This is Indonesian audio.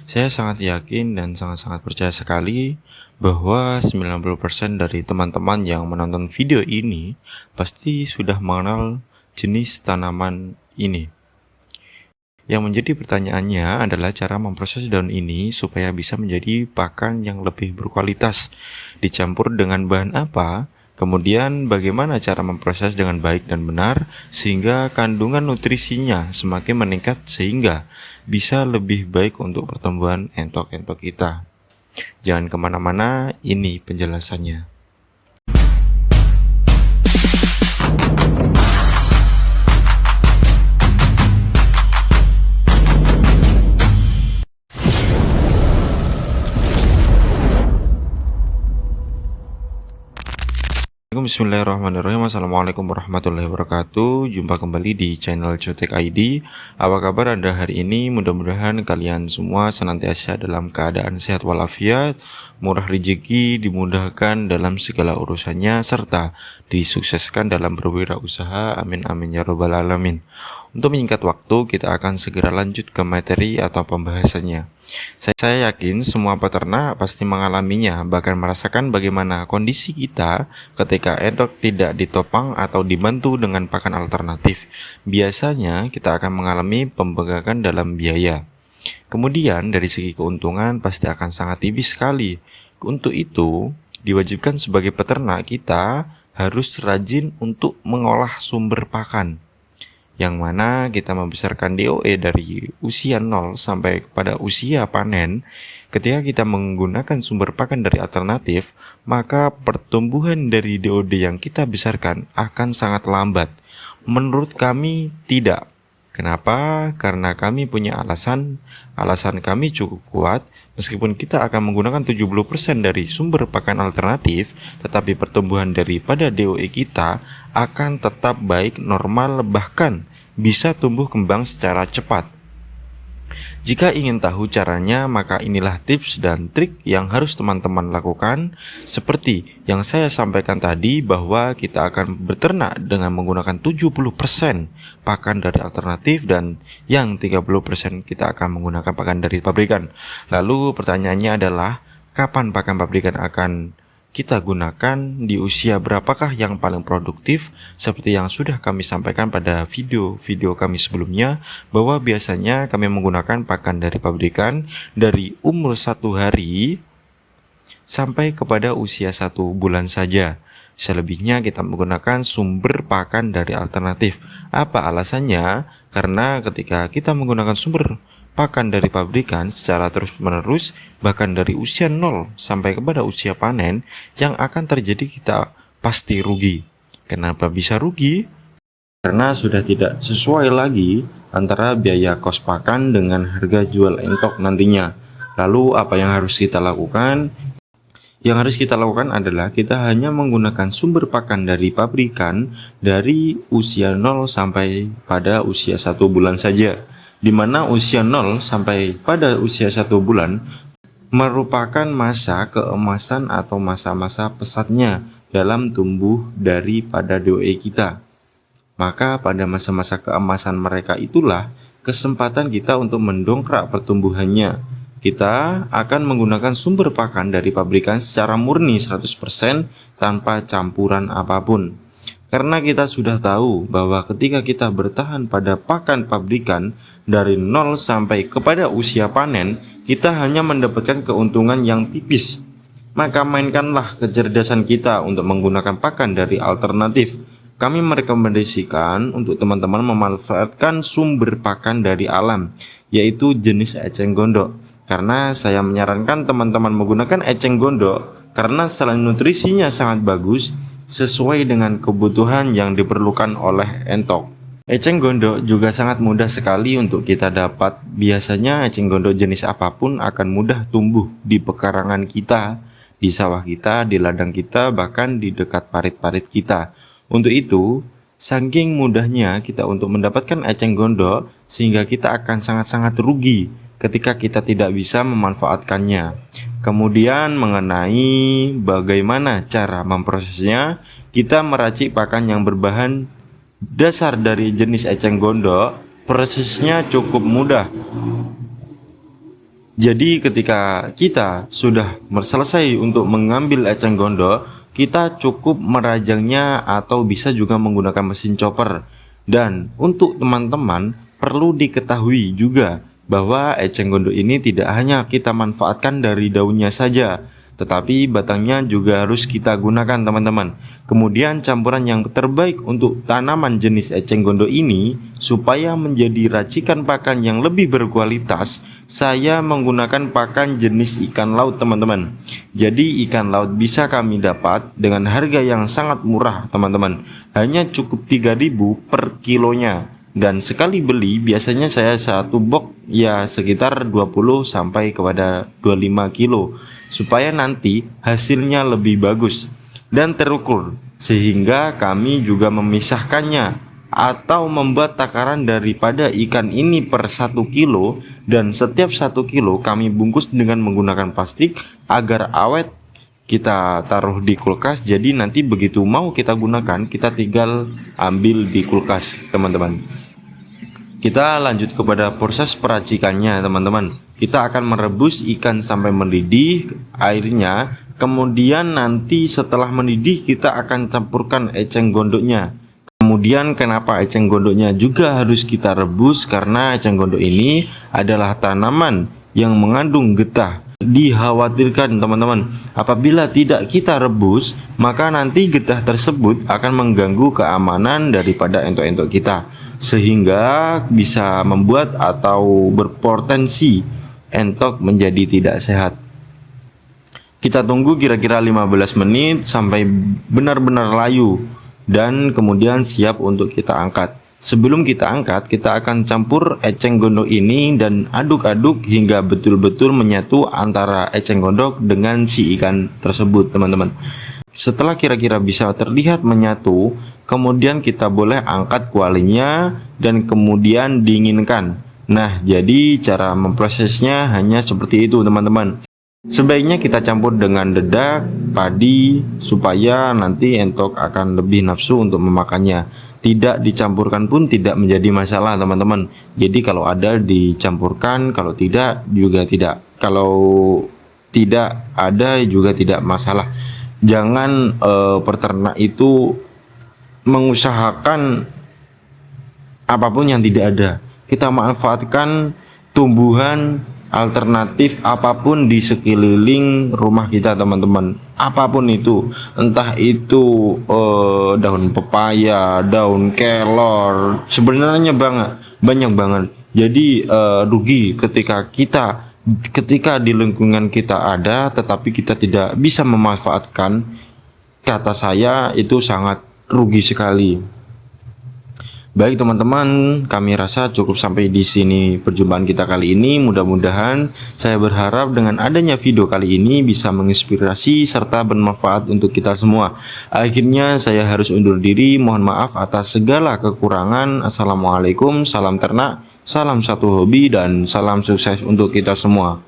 Saya sangat yakin dan sangat-sangat percaya sekali bahwa 90% dari teman-teman yang menonton video ini pasti sudah mengenal jenis tanaman ini. Yang menjadi pertanyaannya adalah cara memproses daun ini supaya bisa menjadi pakan yang lebih berkualitas. Dicampur dengan bahan apa? Kemudian bagaimana cara memproses dengan baik dan benar sehingga kandungan nutrisinya semakin meningkat sehingga bisa lebih baik untuk pertumbuhan entok-entok kita. Jangan kemana-mana, ini penjelasannya. Bismillahirrahmanirrahim. Assalamualaikum warahmatullahi wabarakatuh. Jumpa kembali di channel Cutek ID. Apa kabar Anda hari ini? Mudah-mudahan kalian semua senantiasa dalam keadaan sehat walafiat, murah rezeki, dimudahkan dalam segala urusannya, serta disukseskan dalam berwirausaha. Amin amin ya robbal alamin. Untuk menyingkat waktu, kita akan segera lanjut ke materi atau pembahasannya. Saya yakin semua peternak pasti mengalaminya, bahkan merasakan bagaimana kondisi kita ketika entok tidak ditopang atau dibantu dengan pakan alternatif. Biasanya kita akan mengalami pembengkakan dalam biaya. Kemudian dari segi keuntungan pasti akan sangat tipis sekali. Untuk itu, diwajibkan sebagai peternak kita harus rajin untuk mengolah sumber pakan, yang mana kita membesarkan DOE dari usia 0 sampai kepada usia panen. Ketika kita menggunakan sumber pakan dari alternatif, maka pertumbuhan dari DOD yang kita besarkan akan sangat lambat. Menurut kami tidak. Kenapa? Karena kami punya alasan kami cukup kuat. Meskipun kita akan menggunakan 70% dari sumber pakan alternatif, tetapi pertumbuhan daripada DOE kita akan tetap baik, normal, bahkan bisa tumbuh kembang secara cepat. Jika ingin tahu caranya, maka inilah tips dan trik yang harus teman-teman lakukan. Seperti yang saya sampaikan tadi, bahwa kita akan beternak dengan menggunakan 70% pakan dari alternatif dan yang 30% kita akan menggunakan pakan dari pabrikan. Lalu pertanyaannya adalah, kapan pakan pabrikan akan kita gunakan, di usia berapakah yang paling produktif? Seperti yang sudah kami sampaikan pada video-video kami sebelumnya, bahwa biasanya kami menggunakan pakan dari pabrikan dari umur 1 hari sampai kepada usia 1 bulan saja. Selebihnya kita menggunakan sumber pakan dari alternatif. Apa alasannya? Karena ketika kita menggunakan sumber pakan dari pabrikan secara terus-menerus, bahkan dari usia 0 sampai kepada usia panen, yang akan terjadi kita pasti rugi. Kenapa bisa rugi? Karena sudah tidak sesuai lagi antara biaya kos pakan dengan harga jual entok nantinya. Lalu apa yang harus kita lakukan? Yang harus kita lakukan adalah kita hanya menggunakan sumber pakan dari pabrikan dari usia 0 sampai pada usia 1 bulan saja, di mana usia 0 sampai pada usia 1 bulan merupakan masa keemasan atau masa-masa pesatnya dalam tumbuh daripada DOE kita. Maka pada masa-masa keemasan mereka itulah kesempatan kita untuk mendongkrak pertumbuhannya. Kita akan menggunakan sumber pakan dari pabrikan secara murni 100% tanpa campuran apapun. Karena kita sudah tahu bahwa ketika kita bertahan pada pakan pabrikan dari 0 sampai kepada usia panen, kita hanya mendapatkan keuntungan yang tipis. Maka mainkanlah kecerdasan kita untuk menggunakan pakan dari alternatif. Kami merekomendasikan untuk teman-teman memanfaatkan sumber pakan dari alam, yaitu jenis eceng gondok. Karena saya menyarankan teman-teman menggunakan eceng gondok karena selain nutrisinya sangat bagus, sesuai dengan kebutuhan yang diperlukan oleh entok. Eceng gondok juga sangat mudah sekali untuk kita dapat. Biasanya eceng gondok jenis apapun akan mudah tumbuh di pekarangan kita, di sawah kita, di ladang kita, bahkan di dekat parit-parit kita. Untuk itu, saking mudahnya kita untuk mendapatkan eceng gondok, sehingga kita akan sangat-sangat rugi ketika kita tidak bisa memanfaatkannya. Kemudian mengenai bagaimana cara memprosesnya, kita meracik pakan yang berbahan dasar dari jenis eceng gondok. Prosesnya cukup mudah. Jadi ketika kita sudah selesai untuk mengambil eceng gondok, kita cukup merajangnya atau bisa juga menggunakan mesin chopper. Dan untuk teman-teman perlu diketahui juga bahwa eceng gondok ini tidak hanya kita manfaatkan dari daunnya saja, tetapi batangnya juga harus kita gunakan teman-teman. Kemudian campuran yang terbaik untuk tanaman jenis eceng gondok ini supaya menjadi racikan pakan yang lebih berkualitas, saya menggunakan pakan jenis ikan laut teman-teman. Jadi ikan laut bisa kami dapat dengan harga yang sangat murah teman-teman, hanya cukup 3.000 per kilonya. Dan sekali beli biasanya saya satu box ya sekitar 20 sampai kepada 25 kilo, supaya nanti hasilnya lebih bagus dan terukur, sehingga kami juga memisahkannya atau membuat takaran daripada ikan ini per 1 kilo, dan setiap 1 kilo kami bungkus dengan menggunakan plastik agar awet. Kita taruh di kulkas, jadi nanti begitu mau kita gunakan kita tinggal ambil di kulkas teman-teman. Kita lanjut kepada proses peracikannya teman-teman. Kita akan merebus ikan sampai mendidih airnya. Kemudian nanti setelah mendidih kita akan campurkan eceng gondoknya. Kemudian kenapa eceng gondoknya juga harus kita rebus? Karena eceng gondok ini adalah tanaman yang mengandung getah. Dikhawatirkan teman-teman, apabila tidak kita rebus, maka nanti getah tersebut akan mengganggu keamanan daripada entok-entok kita, sehingga bisa membuat atau berpotensi entok menjadi tidak sehat. Kita tunggu kira-kira 15 menit sampai benar-benar layu dan kemudian siap untuk kita angkat. Sebelum kita angkat, kita akan campur eceng gondok ini dan aduk-aduk hingga betul-betul menyatu antara eceng gondok dengan si ikan tersebut teman-teman. Setelah kira-kira bisa terlihat menyatu, kemudian kita boleh angkat kualinya dan kemudian dinginkan. Nah, jadi cara memprosesnya hanya seperti itu teman-teman. Sebaiknya kita campur dengan dedak, padi, supaya nanti entok akan lebih nafsu untuk memakannya. Tidak dicampurkan pun tidak menjadi masalah teman-teman. Jadi kalau ada dicampurkan, kalau tidak juga tidak. Kalau tidak ada juga tidak masalah. Jangan peternak itu mengusahakan apapun yang tidak ada. Kita manfaatkan tumbuhan alternatif apapun di sekeliling rumah kita teman-teman, apapun itu, entah itu daun pepaya, daun kelor, sebenarnya banyak banget. Jadi rugi ketika di lingkungan kita ada tetapi kita tidak bisa memanfaatkan. Kata saya itu sangat rugi sekali. Baik teman-teman, kami rasa cukup sampai di sini perjumpaan kita kali ini. Mudah-mudahan saya berharap dengan adanya video kali ini bisa menginspirasi serta bermanfaat untuk kita semua. Akhirnya saya harus undur diri, mohon maaf atas segala kekurangan. Assalamualaikum, salam ternak, salam satu hobi, dan salam sukses untuk kita semua.